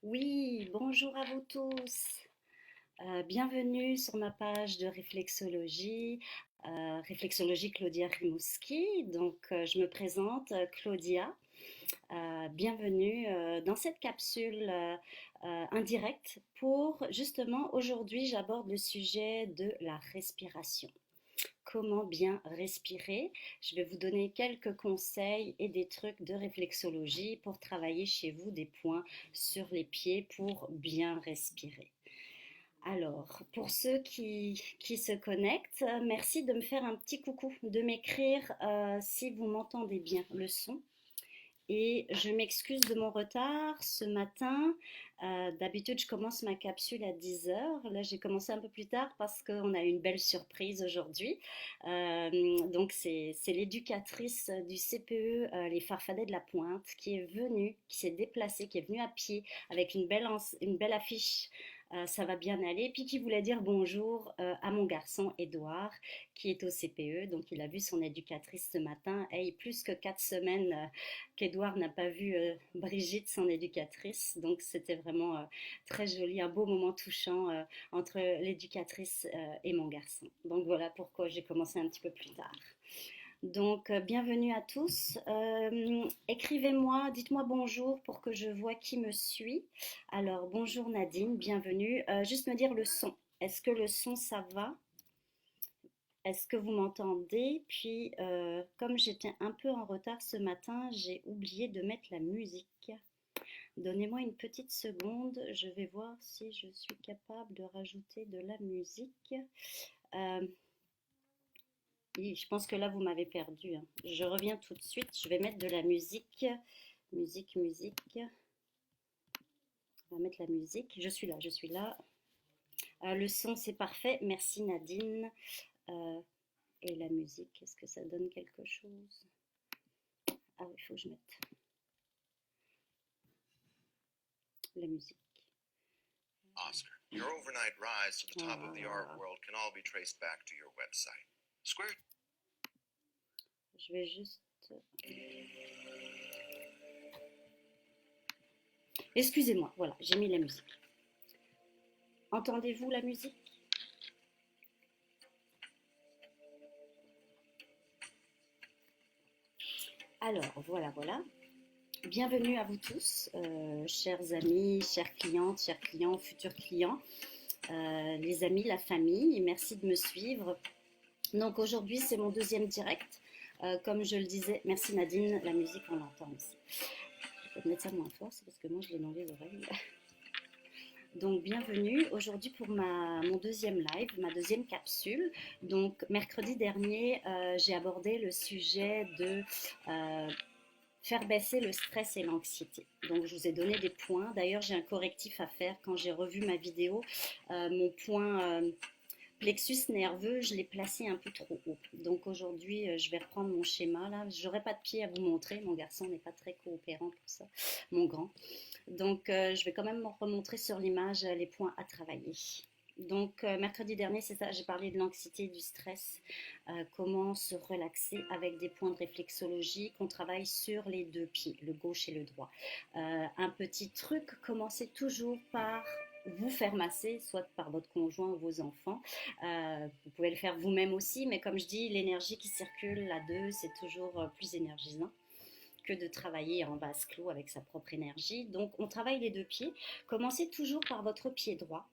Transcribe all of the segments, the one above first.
Oui, bonjour à vous tous. Bienvenue sur ma page de réflexologie, réflexologie Claudia Rimouski. Je me présente, Claudia. Bienvenue dans cette capsule indirecte pour justement aujourd'hui j'aborde le sujet de la respiration. Comment bien respirer? Je vais vous donner quelques conseils et des trucs de réflexologie pour travailler chez vous des points sur les pieds pour bien respirer. Alors, pour ceux qui se connectent, merci de me faire un petit coucou, de m'écrire si vous m'entendez bien le son. Et je m'excuse de mon retard ce matin. D'habitude, je commence ma capsule à 10 heures. Là, j'ai commencé un peu plus tard parce qu'on a eu une belle surprise aujourd'hui. C'est l'éducatrice du CPE, les Farfadets de la Pointe, qui est venue, qui s'est déplacée, qui est venue à pied avec une belle affiche. Ça va bien aller. Puis qui voulait dire bonjour à mon garçon Édouard, qui est au CPE. Donc, il a vu son éducatrice ce matin. Et plus que 4 semaines qu'Edouard n'a pas vu Brigitte, son éducatrice. Donc c'était vraiment très joli, un beau moment touchant entre l'éducatrice et mon garçon. Donc voilà pourquoi j'ai commencé un petit peu plus tard. Bienvenue à tous. Écrivez-moi, dites-moi bonjour pour que je vois qui me suit. Alors bonjour Nadine, bienvenue. Juste me dire le son. Est-ce que le son ça va? Est-ce que vous m'entendez? Puis, comme j'étais un peu en retard ce matin, j'ai oublié de mettre la musique. Donnez-moi une petite seconde, je vais voir si je suis capable de rajouter de la musique. Euh, oui, je pense que là, vous m'avez perdu, hein. Je reviens tout de suite, je vais mettre de la musique. Musique. On va mettre la musique. Je suis là, je suis là. Le son, c'est parfait. Merci Nadine. Euh, et la musique, est-ce que ça donne quelque chose? Ah oui, il faut que je mette la musique. Oscar, your overnight rise to the top of the art world can all be traced back to your website. Square. Je vais juste. Excusez-moi, voilà, j'ai mis la musique. Entendez-vous la musique? Alors, voilà. Bienvenue à vous tous, chers amis, chères clientes, chers clients, futurs clients, les amis, la famille, et merci de me suivre. Donc aujourd'hui, c'est mon deuxième direct. Comme je le disais, merci Nadine, la musique, on l'entend aussi. Je vais mettre ça moins fort, c'est parce que moi, je l'ai dans les oreilles. Donc bienvenue aujourd'hui pour mon deuxième live, ma deuxième capsule. Donc mercredi dernier, j'ai abordé le sujet de faire baisser le stress et l'anxiété. Donc je vous ai donné des points. D'ailleurs j'ai un correctif à faire quand j'ai revu ma vidéo. Mon point plexus nerveux, je l'ai placé un peu trop haut. Donc aujourd'hui, je vais reprendre mon schéma là. J'aurai pas de pied à vous montrer. Mon garçon n'est pas très coopérant pour ça, mon grand. Je vais quand même remontrer sur l'image les points à travailler. Mercredi dernier, c'est ça, j'ai parlé de l'anxiété et du stress, comment se relaxer avec des points de réflexologie, qu'on travaille sur les deux pieds, le gauche et le droit. Un petit truc, commencez toujours par vous faire masser, soit par votre conjoint ou vos enfants. Vous pouvez le faire vous-même aussi, mais comme je dis, l'énergie qui circule à deux, c'est toujours plus énergisant que de travailler en vase clos avec sa propre énergie. Donc on travaille les deux pieds. Commencez toujours par votre pied droit.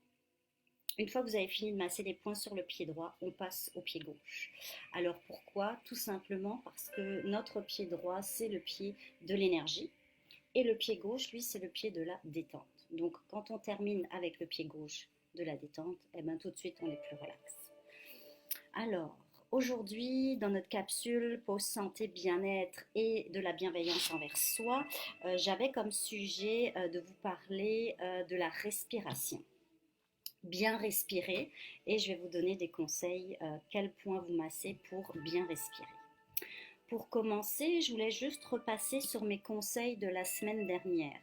Une fois que vous avez fini de masser les points sur le pied droit, on passe au pied gauche. Alors pourquoi? Tout simplement parce que notre pied droit, c'est le pied de l'énergie. Et le pied gauche, lui, c'est le pied de la détente. Donc quand on termine avec le pied gauche de la détente, eh ben, tout de suite, on est plus relax. Alors, aujourd'hui, dans notre capsule Pause Santé, Bien-être et de la bienveillance envers soi, j'avais comme sujet de vous parler de la respiration. Bien respirer et je vais vous donner des conseils, quels points vous masser pour bien respirer. Pour commencer, je voulais juste repasser sur mes conseils de la semaine dernière.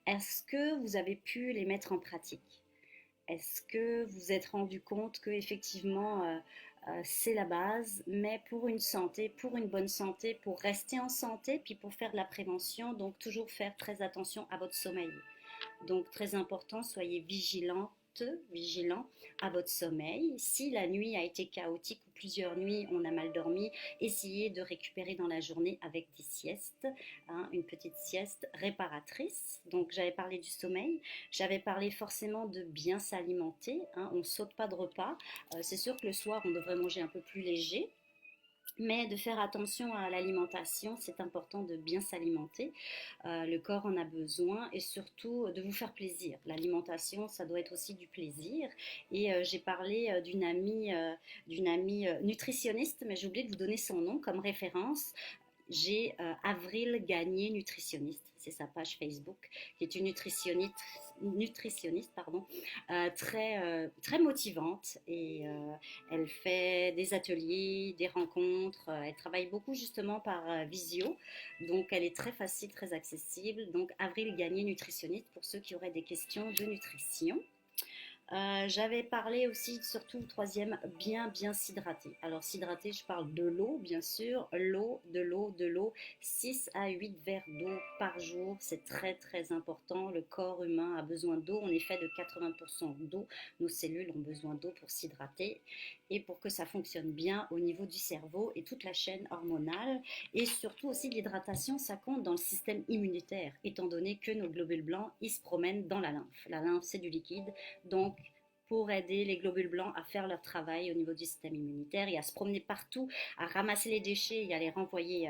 Est-ce que vous avez pu les mettre en pratique? Est-ce que vous vous êtes rendu compte que effectivement c'est la base, mais pour une santé, pour une bonne santé, pour rester en santé, puis pour faire de la prévention, donc toujours faire très attention à votre sommeil. Donc très important, soyez vigilant à votre sommeil. Si la nuit a été chaotique ou plusieurs nuits on a mal dormi, essayez de récupérer dans la journée avec des siestes, hein, une petite sieste réparatrice. Donc j'avais parlé du sommeil, j'avais parlé forcément de bien s'alimenter, hein, on ne saute pas de repas. C'est sûr que le soir on devrait manger un peu plus léger, mais de faire attention à l'alimentation, c'est important de bien s'alimenter. Le corps en a besoin et surtout de vous faire plaisir. L'alimentation, ça doit être aussi du plaisir. Et j'ai parlé d'une amie nutritionniste, mais j'ai oublié de vous donner son nom comme référence. J'ai Avril Gagné nutritionniste, c'est sa page Facebook, qui est une nutritionniste pardon, très motivante et elle fait des ateliers, des rencontres, elle travaille beaucoup justement par visio, donc elle est très facile, très accessible. Donc Avril Gagné nutritionniste pour ceux qui auraient des questions de nutrition. J'avais parlé aussi, surtout troisième, bien s'hydrater. Alors s'hydrater, je parle de l'eau, bien sûr, de l'eau, 6 à 8 verres d'eau par jour, c'est très important. Le corps humain a besoin d'eau, on est fait de 80% d'eau, nos cellules ont besoin d'eau pour s'hydrater et pour que ça fonctionne bien au niveau du cerveau et toute la chaîne hormonale. Et surtout aussi l'hydratation, ça compte dans le système immunitaire, étant donné que nos globules blancs, ils se promènent dans la lymphe. La lymphe, c'est du liquide, donc pour aider les globules blancs à faire leur travail au niveau du système immunitaire et à se promener partout, à ramasser les déchets et à les renvoyer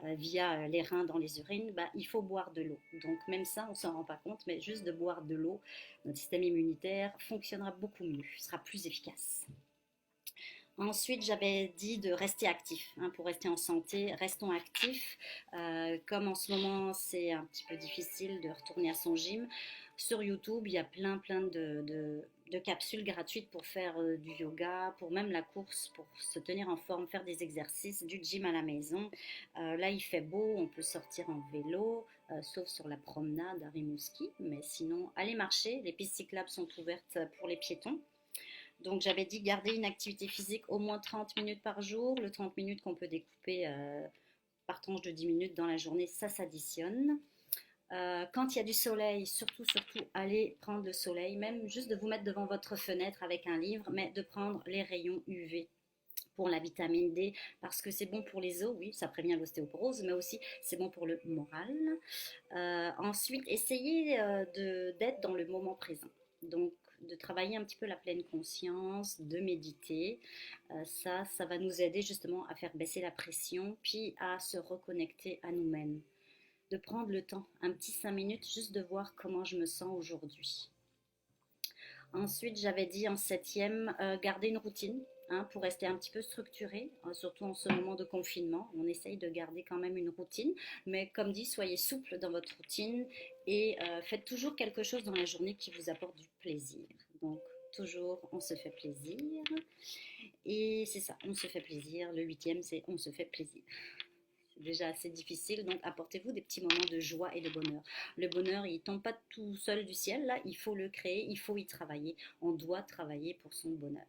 via les reins dans les urines, bah, il faut boire de l'eau. Donc même ça, on ne s'en rend pas compte, mais juste de boire de l'eau, notre système immunitaire fonctionnera beaucoup mieux, sera plus efficace. Ensuite, j'avais dit de rester actif, hein, pour rester en santé, restons actifs. Comme en ce moment, c'est un petit peu difficile de retourner à son gym. Sur YouTube, il y a plein de capsules gratuites pour faire du yoga, pour même la course, pour se tenir en forme, faire des exercices, du gym à la maison. Là, il fait beau, on peut sortir en vélo, sauf sur la promenade à Rimouski. Mais sinon, allez marcher, les pistes cyclables sont ouvertes pour les piétons. Donc j'avais dit garder une activité physique au moins 30 minutes par jour. Le 30 minutes qu'on peut découper par tranche de 10 minutes dans la journée, ça s'additionne. Quand il y a du soleil, surtout, allez prendre le soleil, même juste de vous mettre devant votre fenêtre avec un livre, mais de prendre les rayons UV pour la vitamine D, parce que c'est bon pour les os, oui, ça prévient l'ostéoporose, mais aussi c'est bon pour le moral. Ensuite, essayez d'être dans le moment présent. Donc, de travailler un petit peu la pleine conscience, de méditer. Ça va nous aider justement à faire baisser la pression, puis à se reconnecter à nous-mêmes. De prendre le temps, un petit 5 minutes, juste de voir comment je me sens aujourd'hui. Ensuite, j'avais dit en septième, garder une routine, hein, pour rester un petit peu structuré, hein, surtout en ce moment de confinement. On essaye de garder quand même une routine, mais comme dit, soyez souple dans votre routine et faites toujours quelque chose dans la journée qui vous apporte du plaisir. Donc, toujours, on se fait plaisir. Et c'est ça, on se fait plaisir. Le huitième, c'est on se fait plaisir. Déjà assez difficile, donc apportez-vous des petits moments de joie et de bonheur. Le bonheur, il ne tombe pas tout seul du ciel, là, il faut le créer, il faut y travailler. On doit travailler pour son bonheur.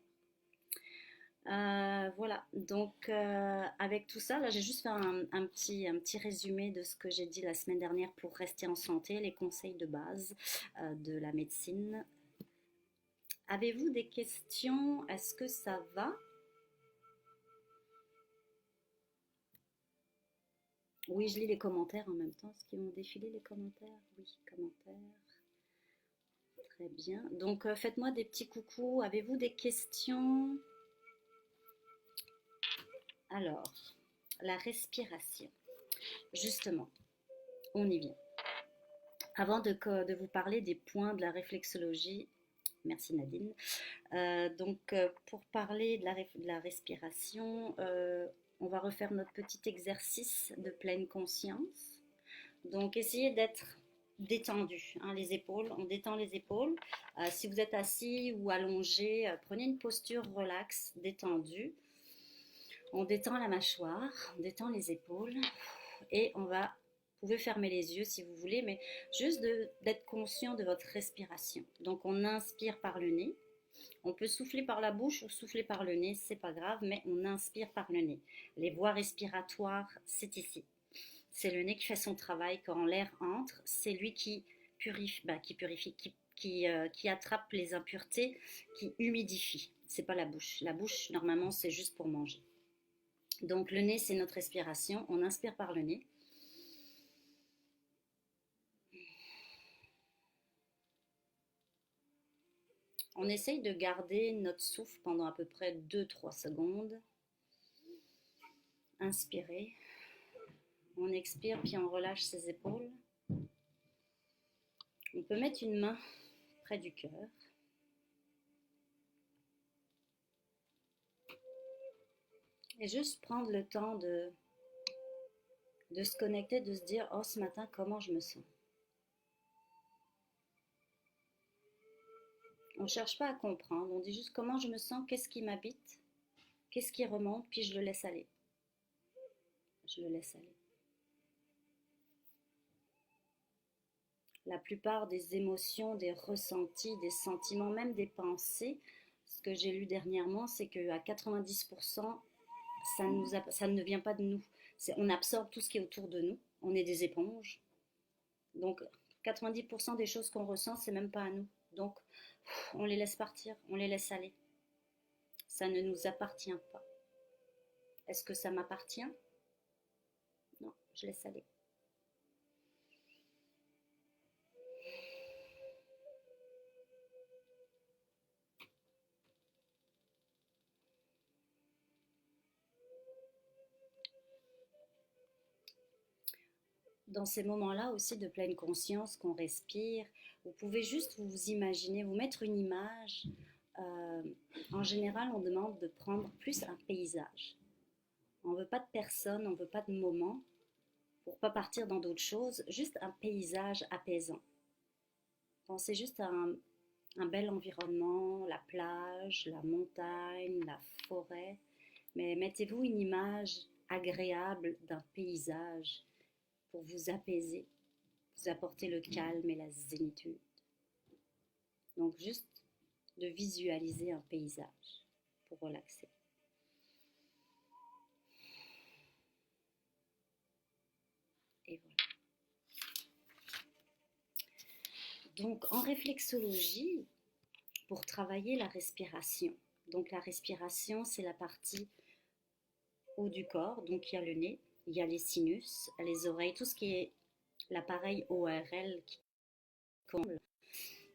Voilà, donc avec tout ça, là j'ai juste fait un petit résumé de ce que j'ai dit la semaine dernière pour rester en santé, les conseils de base de la médecine. Avez-vous des questions? Est-ce que ça va? Oui, je lis les commentaires en même temps. Est-ce qu'ils vont défiler les commentaires? Oui, commentaires. Très bien. Donc, faites-moi des petits coucous. Avez-vous des questions? Alors, la respiration. Justement, on y vient. Avant de vous parler des points de la réflexologie, merci Nadine. Pour parler de la respiration, on va refaire notre petit exercice de pleine conscience. Donc, essayez d'être détendu, hein, les épaules, on détend les épaules. Si vous êtes assis ou allongé, prenez une posture relaxe, détendue. On détend la mâchoire, on détend les épaules et vous pouvez fermer les yeux si vous voulez, mais juste d'être conscient de votre respiration. Donc on inspire par le nez. On peut souffler par la bouche ou souffler par le nez, c'est pas grave, mais on inspire par le nez. Les voies respiratoires, c'est ici. C'est le nez qui fait son travail. Quand l'air entre, c'est lui qui qui attrape les impuretés, qui humidifie. C'est pas la bouche. La bouche, normalement, c'est juste pour manger. Donc le nez, c'est notre respiration. On inspire par le nez. On essaye de garder notre souffle pendant à peu près 2-3 secondes. Inspirez. On expire, puis on relâche ses épaules. On peut mettre une main près du cœur. Et juste prendre le temps de se connecter, de se dire, oh, ce matin, comment je me sens? On ne cherche pas à comprendre, on dit juste comment je me sens, qu'est-ce qui m'habite, qu'est-ce qui remonte, puis je le laisse aller. Je le laisse aller. La plupart des émotions, des ressentis, des sentiments, même des pensées, ce que j'ai lu dernièrement, c'est qu'à 90%, ça ne vient pas de nous. On absorbe tout ce qui est autour de nous. On est des éponges. Donc, 90% des choses qu'on ressent, c'est même pas à nous. Donc, on les laisse partir, on les laisse aller. Ça ne nous appartient pas. Est-ce que ça m'appartient? Non, je laisse aller. Dans ces moments-là aussi de pleine conscience qu'on respire, vous pouvez juste vous imaginer, vous mettre une image. En général, on demande de prendre plus un paysage. On ne veut pas de personne, on ne veut pas de moment, pour ne pas partir dans d'autres choses, juste un paysage apaisant. Pensez juste à un bel environnement, la plage, la montagne, la forêt, mais mettez-vous une image agréable d'un paysage pour vous apaiser, vous apporter le calme et la zénitude. Donc juste de visualiser un paysage pour relaxer. Et voilà. Donc en réflexologie, pour travailler la respiration, donc la respiration c'est la partie haut du corps, donc il y a le nez, il y a les sinus, les oreilles, tout ce qui est l'appareil ORL qui comble.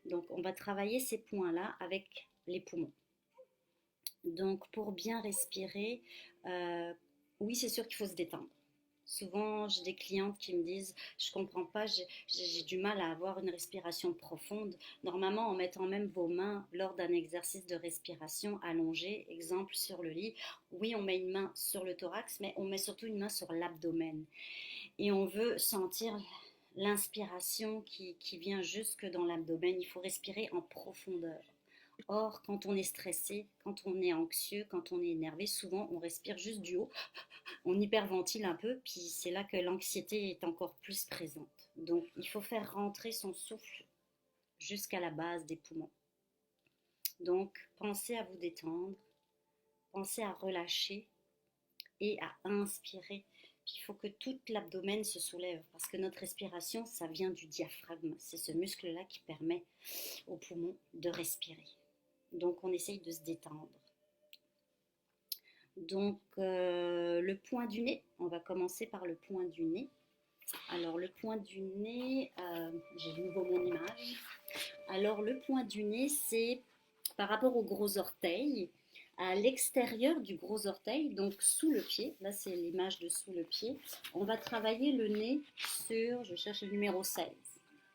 Donc on va travailler ces points-là avec les poumons. Donc pour bien respirer, oui c'est sûr qu'il faut se détendre. Souvent, j'ai des clientes qui me disent « Je ne comprends pas, j'ai du mal à avoir une respiration profonde. » Normalement, en mettant même vos mains lors d'un exercice de respiration allongé, exemple sur le lit, oui, on met une main sur le thorax, mais on met surtout une main sur l'abdomen. Et on veut sentir l'inspiration qui vient jusque dans l'abdomen. Il faut respirer en profondeur. Or, quand on est stressé, quand on est anxieux, quand on est énervé, souvent on respire juste du haut, on hyperventile un peu, puis c'est là que l'anxiété est encore plus présente. Donc, il faut faire rentrer son souffle jusqu'à la base des poumons. Donc, pensez à vous détendre, pensez à relâcher et à inspirer. Puis il faut que tout l'abdomen se soulève parce que notre respiration, ça vient du diaphragme. C'est ce muscle-là qui permet aux poumons de respirer. Donc, on essaye de se détendre. Donc, le point du nez, on va commencer par le point du nez. Alors, le point du nez, j'ai de nouveau mon image. Alors, le point du nez, c'est par rapport au gros orteil, à l'extérieur du gros orteil, donc sous le pied. Là, c'est l'image de sous le pied. On va travailler le nez sur, je cherche le numéro 16.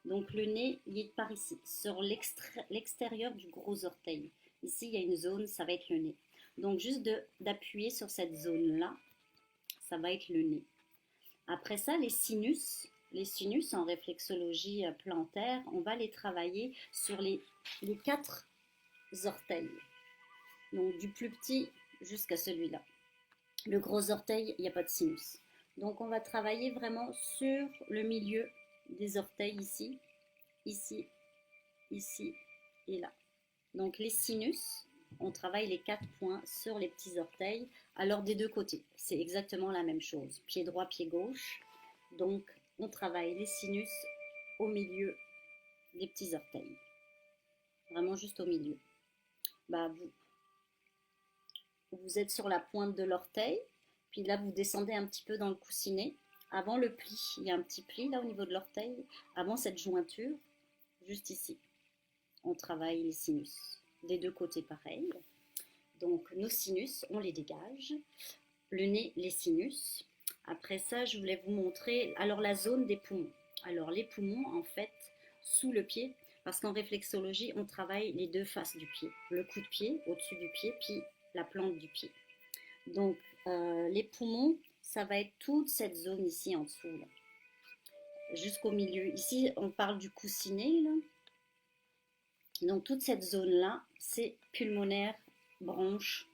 Donc, le nez, il est par ici, sur l'extérieur du gros orteil. Ici, il y a une zone, ça va être le nez. Donc, juste d'appuyer sur cette zone-là, ça va être le nez. Après ça, les sinus en réflexologie plantaire, on va les travailler sur les 4 orteils. Donc, du plus petit jusqu'à celui-là. Le gros orteil, il n'y a pas de sinus. Donc, on va travailler vraiment sur le milieu des orteils ici, ici, ici et là. Donc, les sinus, on travaille les 4 points sur les petits orteils, alors des deux côtés. C'est exactement la même chose. Pied droit, pied gauche. Donc, on travaille les sinus au milieu des petits orteils. Vraiment juste au milieu. Bah, vous êtes sur la pointe de l'orteil, puis là vous descendez un petit peu dans le coussinet. Avant le pli, il y a un petit pli là au niveau de l'orteil, avant cette jointure, juste ici. On travaille les sinus. Des deux côtés pareil. Donc nos sinus, on les dégage. Le nez, les sinus. Après ça, je voulais vous montrer alors la zone des poumons. Alors les poumons, en fait, sous le pied, parce qu'en réflexologie, on travaille les deux faces du pied. Le coup de pied, au-dessus du pied, puis la plante du pied. Donc les poumons, ça va être toute cette zone ici en dessous, là, jusqu'au milieu. Ici, on parle du coussinet, là. Donc toute cette zone-là, c'est pulmonaire, bronche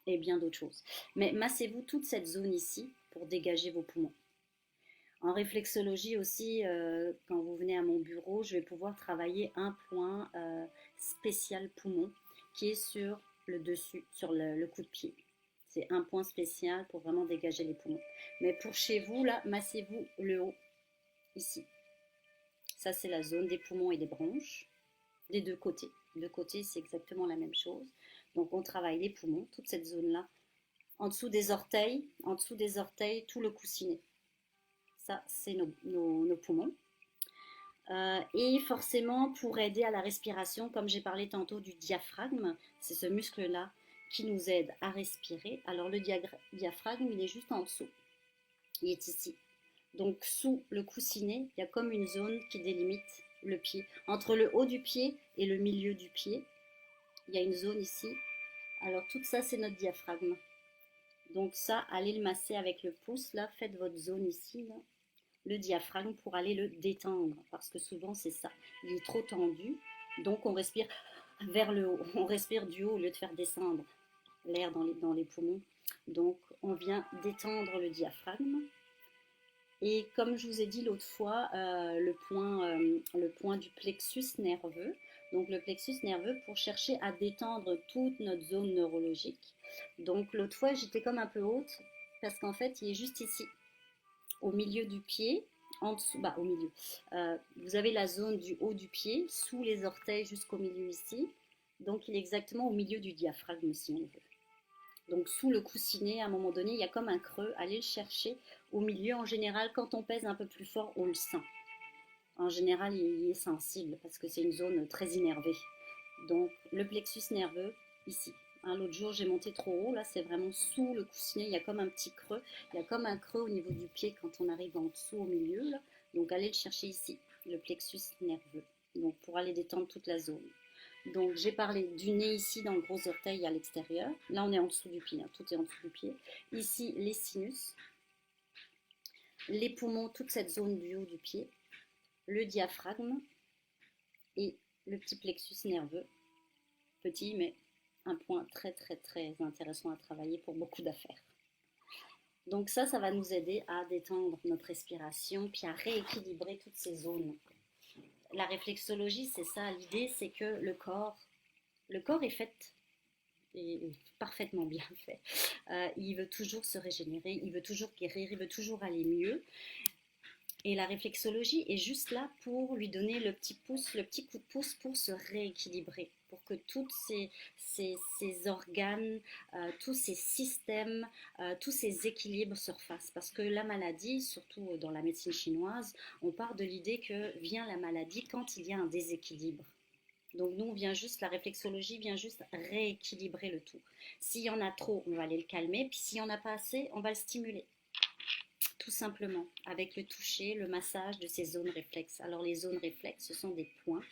et bien d'autres choses. Mais massez-vous toute cette zone ici pour dégager vos poumons. En réflexologie aussi, quand vous venez à mon bureau, je vais pouvoir travailler un point spécial poumon qui est sur le dessus, sur le coup de pied. C'est un point spécial pour vraiment dégager les poumons. Mais pour chez vous, là, massez-vous le haut, ici. Ça, c'est la zone des poumons et des bronches, des deux côtés. Deux côtés, c'est exactement la même chose. Donc, on travaille les poumons, toute cette zone-là. En dessous des orteils, tout le coussinet. Ça, c'est nos poumons. Et forcément, pour aider à la respiration, comme j'ai parlé tantôt du diaphragme, c'est ce muscle-là qui nous aide à respirer. Alors, le diaphragme, il est juste en dessous. Il est ici. Donc, sous le coussinet, il y a comme une zone qui délimite le pied. Entre le haut du pied et le milieu du pied, il y a une zone ici. Alors, tout ça, c'est notre diaphragme. Donc ça, allez le masser avec le pouce, là, faites votre zone ici, là, le diaphragme pour aller le détendre, parce que souvent c'est ça, il est trop tendu, donc on respire vers le haut, on respire du haut au lieu de faire descendre l'air dans les poumons, donc on vient détendre le diaphragme. Et comme je vous ai dit l'autre fois, le point du plexus nerveux, donc le plexus nerveux pour chercher à détendre toute notre zone neurologique. Donc l'autre fois j'étais comme un peu haute parce qu'en fait il est juste ici, au milieu du pied, en dessous, au milieu. Vous avez la zone du haut du pied, sous les orteils jusqu'au milieu ici. Donc il est exactement au milieu du diaphragme si on veut. Donc sous le coussinet, à un moment donné, il y a comme un creux. Allez le chercher au milieu. En général, quand on pèse un peu plus fort, on le sent. En général, il est sensible parce que c'est une zone très innervée. Donc le plexus nerveux, ici. L'autre jour, j'ai monté trop haut. Là, c'est vraiment sous le coussinet. Il y a comme un petit creux. Il y a comme un creux au niveau du pied quand on arrive en dessous, au milieu. Là. Donc allez le chercher ici, le plexus nerveux. Donc pour aller détendre toute la zone. Donc j'ai parlé du nez ici dans le gros orteil à l'extérieur. Là on est en dessous du pied, hein. Tout est en dessous du pied. Ici les sinus, les poumons, toute cette zone du haut du pied, le diaphragme et le petit plexus nerveux. Petit mais un point très très très intéressant à travailler pour beaucoup d'affaires. Donc ça va nous aider à détendre notre respiration puis à rééquilibrer toutes ces zones. La réflexologie c'est ça, l'idée c'est que le corps est fait et parfaitement bien fait. Il veut toujours se régénérer, il veut toujours guérir, il veut toujours aller mieux. Et la réflexologie est juste là pour lui donner le petit pouce, le petit coup de pouce pour se rééquilibrer, pour que tous ces organes, tous ces systèmes, tous ces équilibres se refassent. Parce que la maladie, surtout dans la médecine chinoise, on part de l'idée que vient la maladie quand il y a un déséquilibre. Donc nous, la réflexologie vient juste rééquilibrer le tout. S'il y en a trop, on va aller le calmer, puis s'il n'y en a pas assez, on va le stimuler. Tout simplement, avec le toucher, le massage de ces zones réflexes. Alors les zones réflexes, ce sont des points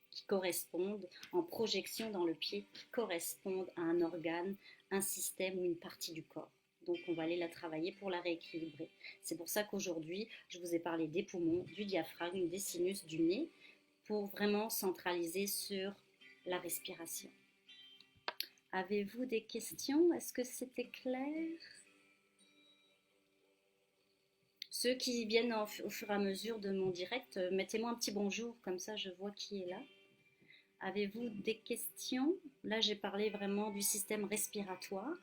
qui correspondent en projection dans le pied, qui correspondent à un organe, un système ou une partie du corps. Donc on va aller la travailler pour la rééquilibrer. C'est pour ça qu'aujourd'hui, je vous ai parlé des poumons, du diaphragme, des sinus, du nez, pour vraiment centraliser sur la respiration. Avez-vous des questions? Est-ce que c'était clair? Ceux qui viennent au fur et à mesure de mon direct, mettez-moi un petit bonjour, comme ça je vois qui est là. Avez-vous des questions? Là, j'ai parlé vraiment du système respiratoire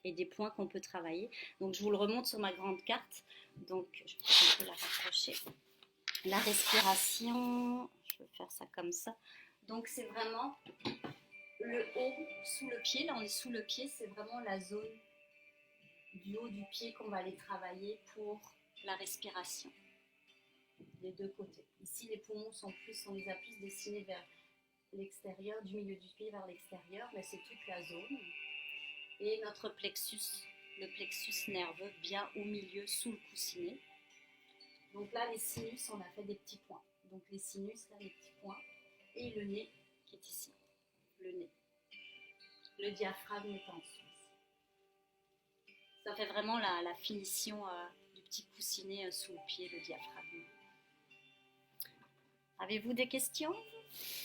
et des points qu'on peut travailler. Donc, je vous le remonte sur ma grande carte. Donc, je vais un peu la rapprocher. La respiration, je vais faire ça comme ça. Donc c'est vraiment le haut sous le pied. Là on est sous le pied, c'est vraiment la zone du haut du pied qu'on va aller travailler pour la respiration. Les deux côtés. Ici les poumons on les a plus dessinés vers l'extérieur, du milieu du pied vers l'extérieur, mais c'est toute la zone. Et notre plexus, le plexus nerveux bien au milieu sous le coussinet. Donc là les sinus, on a fait des petits points. Donc les sinus, là les petits points. Et le nez qui est ici. Le nez. Le diaphragme est en dessous. Ça fait vraiment la finition du petit coussinet sous le pied, le diaphragme. Avez-vous des questions,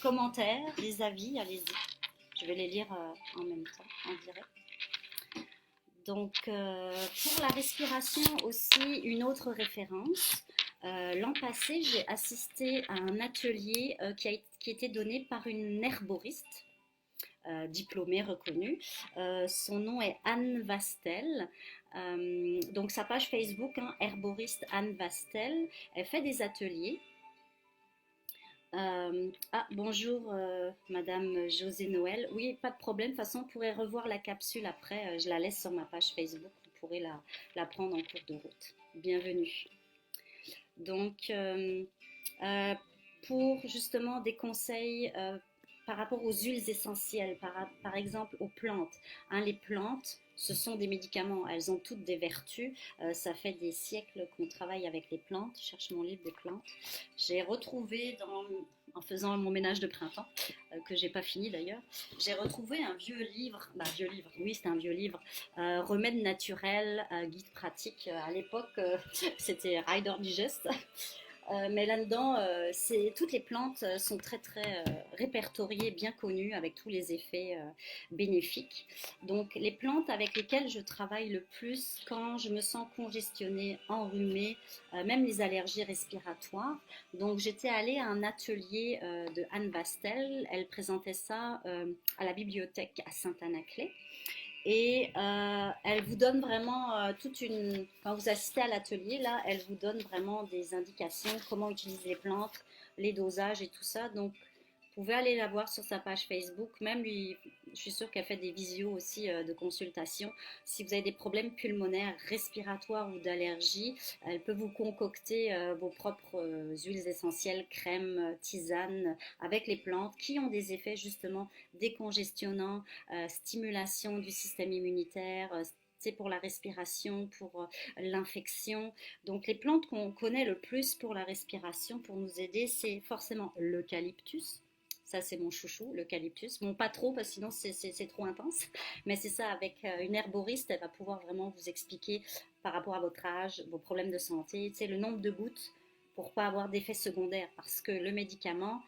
commentaires, des avis? Allez-y. Je vais les lire en même temps, en direct. Donc, pour la respiration aussi, une autre référence. L'an passé, j'ai assisté à un atelier qui était donné par une herboriste diplômée, reconnue. Son nom est Anne Vastel. Donc, sa page Facebook, hein, herboriste Anne Vastel, elle fait des ateliers. Bonjour Madame José Noël. Oui, pas de problème. De toute façon, vous pourrez revoir la capsule après. Je la laisse sur ma page Facebook. Vous pourrez la prendre en cours de route. Bienvenue. Donc, pour justement des conseils par rapport aux huiles essentielles, par exemple aux plantes. Hein, les plantes, ce sont des médicaments, elles ont toutes des vertus. Ça fait des siècles qu'on travaille avec les plantes. Je cherche mon livre des plantes. J'ai retrouvé, en faisant mon ménage de printemps, que j'ai pas fini d'ailleurs, j'ai retrouvé un vieux livre, oui c'est un vieux livre, Remèdes naturels, guide pratique. À l'époque, c'était Rider Digest. Mais là-dedans, toutes les plantes sont très très répertoriées, bien connues, avec tous les effets bénéfiques. Donc les plantes avec lesquelles je travaille le plus quand je me sens congestionnée, enrhumée, même les allergies respiratoires. Donc j'étais allée à un atelier de Anne Vastel, elle présentait ça à la bibliothèque à Saint-Anaclet. Et elle vous donne vraiment quand vous assistez à l'atelier, là, elle vous donne vraiment des indications, comment utiliser les plantes, les dosages et tout ça. Donc, vous pouvez aller la voir sur sa page Facebook. Même lui, je suis sûre qu'elle fait des visios aussi de consultation. Si vous avez des problèmes pulmonaires, respiratoires ou d'allergie, elle peut vous concocter vos propres huiles essentielles, crèmes, tisanes avec les plantes qui ont des effets justement décongestionnants, stimulation du système immunitaire, c'est pour la respiration, pour l'infection. Donc les plantes qu'on connaît le plus pour la respiration, pour nous aider, c'est forcément l'eucalyptus. Ça, c'est mon chouchou, l'eucalyptus. Bon, pas trop, parce que sinon, c'est trop intense. Mais c'est ça, avec une herboriste, elle va pouvoir vraiment vous expliquer par rapport à votre âge, vos problèmes de santé, tu sais, le nombre de gouttes pour pas avoir d'effets secondaires. Parce que le médicament,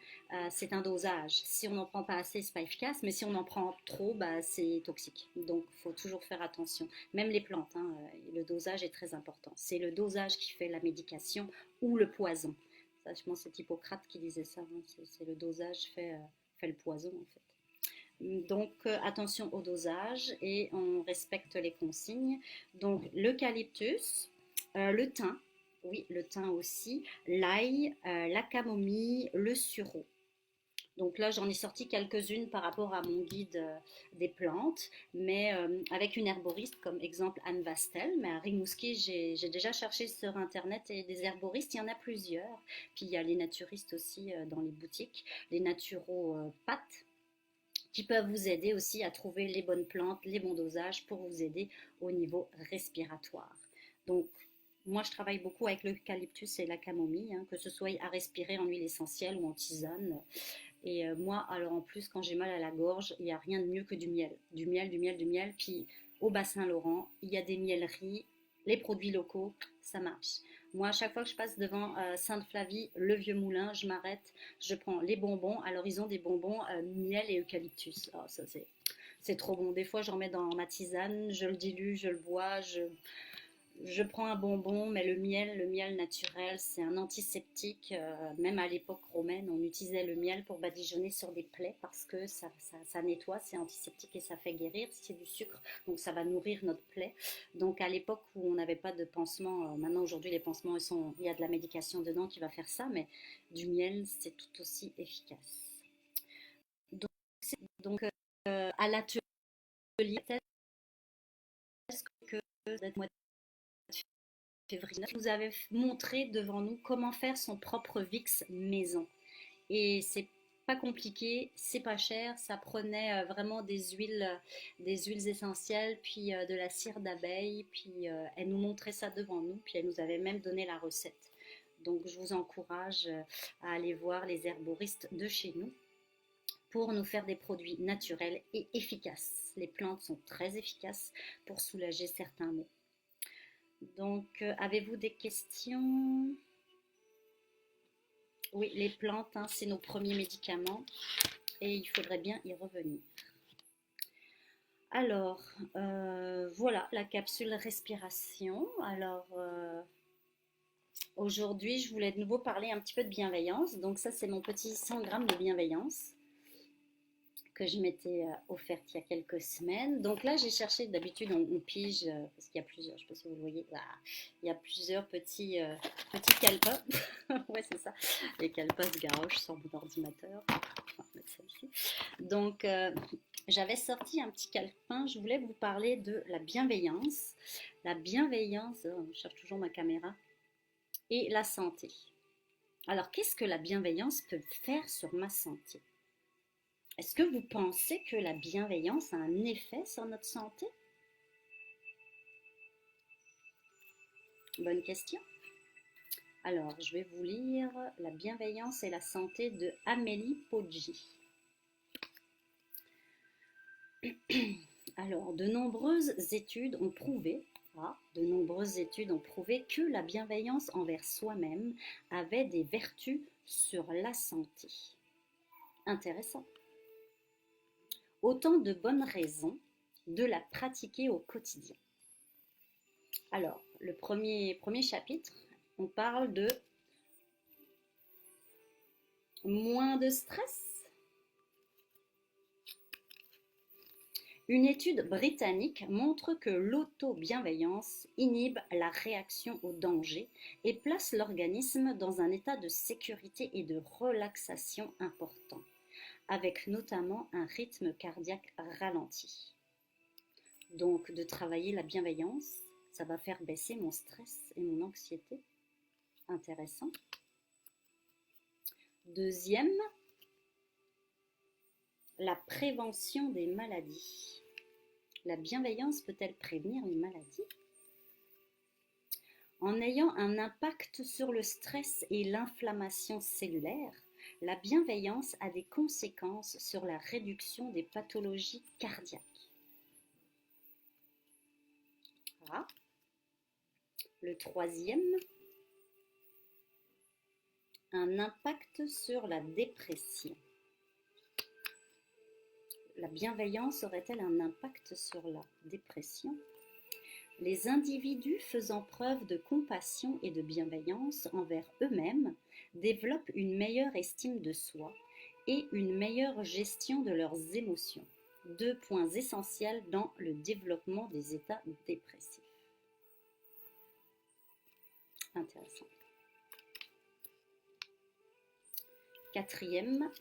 c'est un dosage. Si on n'en prend pas assez, c'est pas efficace. Mais si on en prend trop, c'est toxique. Donc, il faut toujours faire attention. Même les plantes, hein, le dosage est très important. C'est le dosage qui fait la médication ou le poison. Ça, je pense que c'est Hippocrate qui disait ça. Hein. C'est le dosage fait le poison, en fait. Donc, attention au dosage et on respecte les consignes. Donc, l'eucalyptus, le thym, oui, le thym aussi, l'ail, la camomille, le sureau. Donc là, j'en ai sorti quelques-unes par rapport à mon guide des plantes, mais avec une herboriste comme exemple Anne Vastel. Mais à Rimouski, j'ai déjà cherché sur Internet et des herboristes, il y en a plusieurs. Puis il y a les naturistes aussi dans les boutiques, les naturopathes qui peuvent vous aider aussi à trouver les bonnes plantes, les bons dosages pour vous aider au niveau respiratoire. Donc, moi, je travaille beaucoup avec l'eucalyptus et la camomille, hein, que ce soit à respirer en huile essentielle ou en tisane. Et moi, alors en plus, quand j'ai mal à la gorge, il n'y a rien de mieux que du miel. Du miel, du miel, du miel. Puis au Bas-Saint-Laurent, il y a des mieleries, les produits locaux, ça marche. Moi, à chaque fois que je passe devant Sainte-Flavie, le Vieux Moulin, je m'arrête, je prends les bonbons. Alors, ils ont des bonbons miel et eucalyptus. Oh, ça, c'est trop bon. Des fois, j'en mets dans ma tisane, je le dilue, je le bois, je prends un bonbon, mais le miel naturel, c'est un antiseptique. Même à l'époque romaine, on utilisait le miel pour badigeonner sur des plaies parce que ça nettoie, c'est antiseptique et ça fait guérir. C'est du sucre, donc ça va nourrir notre plaie. Donc à l'époque où on n'avait pas de pansement, maintenant aujourd'hui les pansements, il y a de la médication dedans qui va faire ça, mais du miel, c'est tout aussi efficace. Donc, à l'atelier, est-ce que février, vous avez montré devant nous comment faire son propre VIX maison. Et c'est pas compliqué, c'est pas cher, ça prenait vraiment des huiles essentielles, puis de la cire d'abeille, puis elle nous montrait ça devant nous, puis elle nous avait même donné la recette. Donc je vous encourage à aller voir les herboristes de chez nous pour nous faire des produits naturels et efficaces. Les plantes sont très efficaces pour soulager certains maux. Donc, avez-vous des questions? Oui, les plantes, hein, c'est nos premiers médicaments et il faudrait bien y revenir. Alors, voilà la capsule respiration. Alors, aujourd'hui, je voulais de nouveau parler un petit peu de bienveillance. Donc, ça, c'est mon petit 100 grammes de bienveillance que je m'étais offerte il y a quelques semaines. Donc là, j'ai cherché, d'habitude, on pige, parce qu'il y a plusieurs, je ne sais pas si vous le voyez, là, il y a plusieurs petits calepins. Ouais, c'est ça, les calepins de garage sur mon ordinateur. On va mettre ça ici. Donc, j'avais sorti un petit calepin, je voulais vous parler de la bienveillance. La bienveillance, je cherche toujours ma caméra, et la santé. Alors, qu'est-ce que la bienveillance peut faire sur ma santé? Est-ce que vous pensez que la bienveillance a un effet sur notre santé? Bonne question. Alors, je vais vous lire La bienveillance et la santé de Amélie Poggi. Alors, de nombreuses études ont prouvé que la bienveillance envers soi-même avait des vertus sur la santé. Intéressant. Autant de bonnes raisons de la pratiquer au quotidien. Alors, le premier chapitre, on parle de moins de stress. Une étude britannique montre que l'auto-bienveillance inhibe la réaction au danger et place l'organisme dans un état de sécurité et de relaxation important, avec notamment un rythme cardiaque ralenti. Donc, de travailler la bienveillance, ça va faire baisser mon stress et mon anxiété. Intéressant. Deuxième, la prévention des maladies. La bienveillance peut-elle prévenir les maladies? En ayant un impact sur le stress et l'inflammation cellulaire, la bienveillance a des conséquences sur la réduction des pathologies cardiaques. Ah. Le troisième, un impact sur la dépression. La bienveillance aurait-elle un impact sur la dépression? Les individus faisant preuve de compassion et de bienveillance envers eux-mêmes développent une meilleure estime de soi et une meilleure gestion de leurs émotions. 2 points essentiels dans le développement des états dépressifs. Intéressant. Quatrième,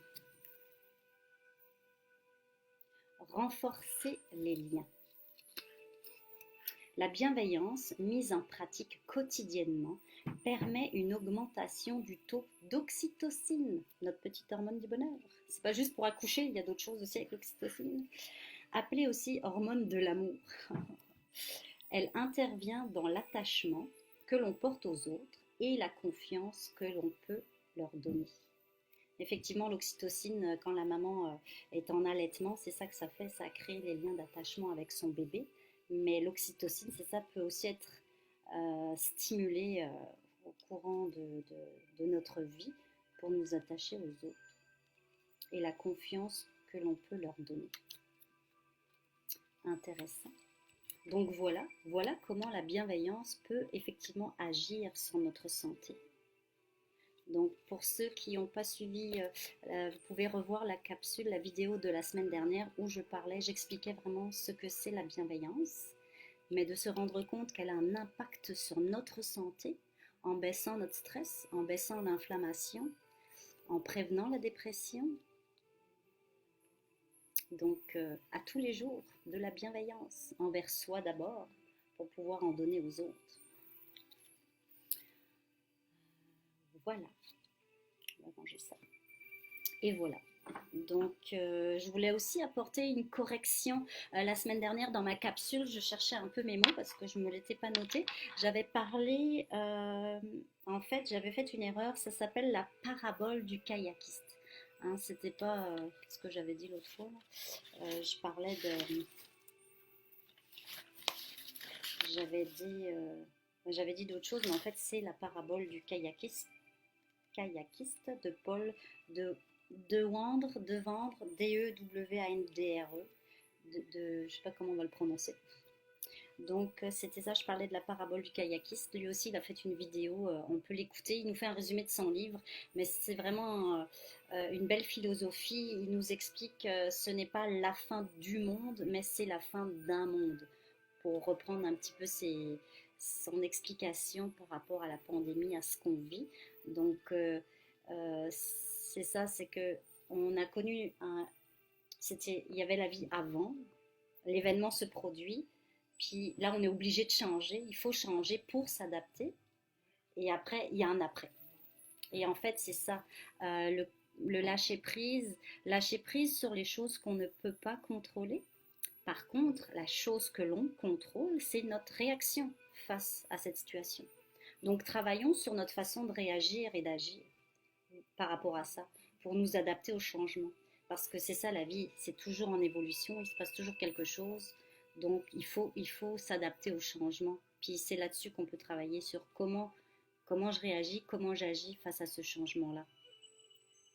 renforcer les liens. La bienveillance, mise en pratique quotidiennement, permet une augmentation du taux d'oxytocine, notre petite hormone du bonheur. C'est pas juste pour accoucher, il y a d'autres choses aussi avec l'oxytocine, appelée aussi hormone de l'amour. Elle intervient dans l'attachement que l'on porte aux autres et la confiance que l'on peut leur donner. Effectivement, l'oxytocine, quand la maman est en allaitement, c'est ça que ça fait, ça crée les liens d'attachement avec son bébé. Mais l'oxytocine, ça peut aussi être stimulé au courant de notre vie pour nous attacher aux autres et la confiance que l'on peut leur donner. Intéressant. Donc voilà comment la bienveillance peut effectivement agir sur notre santé. Donc pour ceux qui n'ont pas suivi, vous pouvez revoir la capsule, la vidéo de la semaine dernière où j'expliquais vraiment ce que c'est la bienveillance, mais de se rendre compte qu'elle a un impact sur notre santé en baissant notre stress, en baissant l'inflammation, en prévenant la dépression. Donc à tous les jours, de la bienveillance envers soi d'abord pour pouvoir en donner aux autres. Voilà, on va manger ça. Et voilà. Donc, je voulais aussi apporter une correction. La semaine dernière, dans ma capsule, je cherchais un peu mes mots parce que je ne me l'étais pas noté. J'avais parlé, en fait, j'avais fait une erreur. Ça s'appelle la parabole du kayakiste. Hein, c'était pas ce que j'avais dit l'autre fois. Je parlais de. J'avais dit d'autres choses, mais en fait, c'est la parabole du kayakiste de Paul de Wandre, D-E-W-A-N-D-R-E, je ne sais pas comment on va le prononcer. Donc c'était ça, je parlais de la parabole du kayakiste. Lui aussi, il a fait une vidéo, on peut l'écouter. Il nous fait un résumé de son livre, mais c'est vraiment une belle philosophie. Il nous explique que ce n'est pas la fin du monde, mais c'est la fin d'un monde. Pour reprendre un petit peu son explication par rapport à la pandémie, à ce qu'on vit. Donc c'est ça, c'est que on a connu il y avait la vie avant, l'événement se produit, puis là on est obligé de changer, il faut changer pour s'adapter, et après il y a un après. Et en fait c'est ça, le lâcher prise sur les choses qu'on ne peut pas contrôler. Par contre, la chose que l'on contrôle, c'est notre réaction face à cette situation. Donc travaillons sur notre façon de réagir et d'agir par rapport à ça, pour nous adapter au changement. Parce que c'est ça la vie, c'est toujours en évolution, il se passe toujours quelque chose. Donc il faut s'adapter au changement. Puis c'est là-dessus qu'on peut travailler sur comment je réagis, comment j'agis face à ce changement-là.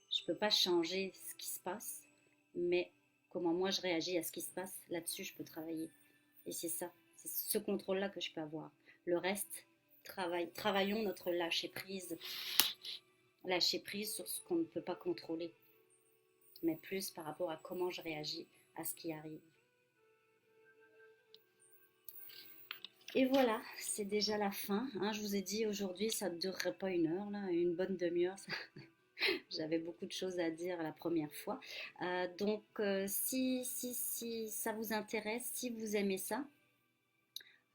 Je ne peux pas changer ce qui se passe, mais comment moi je réagis à ce qui se passe, là-dessus je peux travailler. Et c'est ça, c'est ce contrôle-là que je peux avoir. Le reste, travaillons notre lâcher prise sur ce qu'on ne peut pas contrôler, mais plus par rapport à comment je réagis à ce qui arrive. Et voilà, c'est déjà la fin. Hein. Je vous ai dit aujourd'hui, ça ne durerait pas une heure, là, une bonne demi-heure. J'avais beaucoup de choses à dire la première fois. Donc, si ça vous intéresse, si vous aimez ça,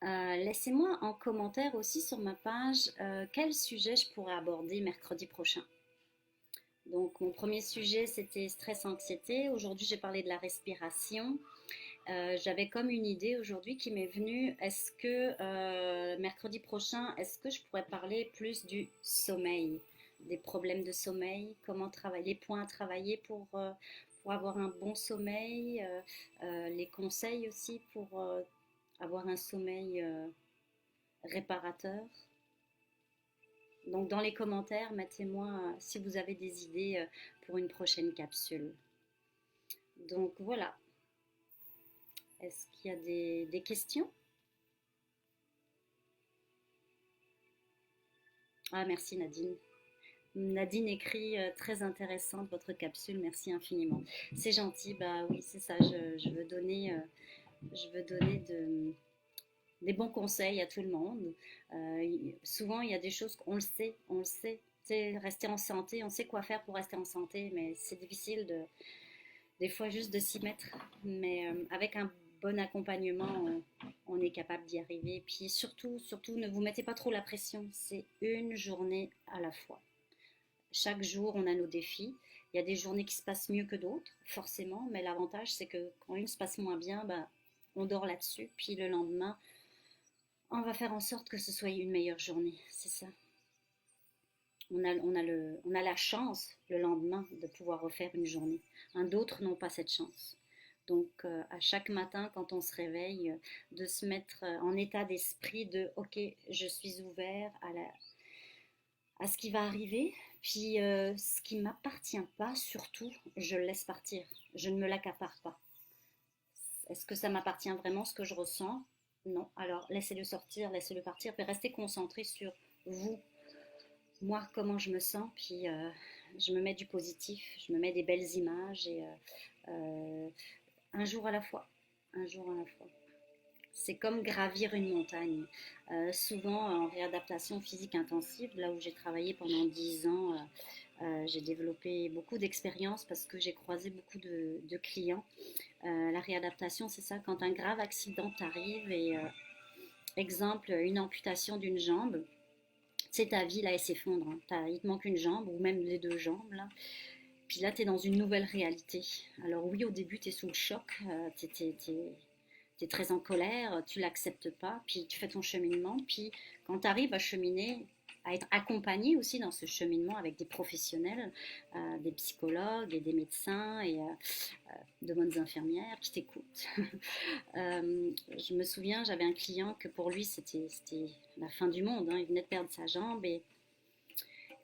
laissez-moi en commentaire aussi sur ma page quel sujet je pourrais aborder mercredi prochain. Donc, mon premier sujet, c'était stress-anxiété. Aujourd'hui, j'ai parlé de la respiration. J'avais comme une idée aujourd'hui qui m'est venue. Est-ce que mercredi prochain, est-ce que je pourrais parler plus du sommeil, des problèmes de sommeil, comment travailler, les points à travailler pour avoir un bon sommeil, les conseils aussi pour avoir un sommeil réparateur. Donc dans les commentaires, mettez-moi si vous avez des idées pour une prochaine capsule. Donc voilà. Est-ce qu'il y a des questions? Ah, merci Nadine. Nadine écrit très intéressante votre capsule, merci infiniment. C'est gentil, bah oui, c'est ça, je veux donner, des bons conseils à tout le monde. Souvent, il y a des choses qu'on le sait. Rester en santé, on sait quoi faire pour rester en santé, mais c'est difficile des fois juste de s'y mettre. Mais avec un bon accompagnement, on est capable d'y arriver. Puis surtout, ne vous mettez pas trop la pression. C'est une journée à la fois. Chaque jour, on a nos défis. Il y a des journées qui se passent mieux que d'autres, forcément. Mais l'avantage, c'est que quand une se passe moins bien, ben, on dort là-dessus. Puis le lendemain, on va faire en sorte que ce soit une meilleure journée. C'est ça. On a la chance le lendemain de pouvoir refaire une journée. D'autres n'ont pas cette chance. Donc à chaque matin quand on se réveille, de se mettre en état d'esprit de ok, je suis ouvert à ce qui va arriver, puis ce qui ne m'appartient pas, surtout, je le laisse partir. Je ne me l'accapare pas. Est-ce que ça m'appartient vraiment ce que je ressens? Non, alors laissez-le sortir, laissez-le partir, puis restez concentré sur vous, moi, comment je me sens, puis je me mets du positif, je me mets des belles images et un jour à la fois, un jour à la fois. C'est comme gravir une montagne. Souvent en réadaptation physique intensive, là où j'ai travaillé pendant 10 ans, j'ai développé beaucoup d'expérience parce que j'ai croisé beaucoup de clients. La réadaptation, c'est ça, quand un grave accident t'arrive et exemple, une amputation d'une jambe, tu sais, ta vie là, elle s'effondre. Hein. Il te manque une jambe ou même les deux jambes là. Puis là, tu es dans une nouvelle réalité. Alors oui, au début, tu es sous le choc, tu es très en colère, tu l'acceptes pas, puis tu fais ton cheminement. Puis quand tu arrives à cheminer, à être accompagné aussi dans ce cheminement avec des professionnels, des psychologues et des médecins et de bonnes infirmières qui t'écoutent. Je me souviens, j'avais un client que pour lui, c'était la fin du monde. Hein. Il venait de perdre sa jambe et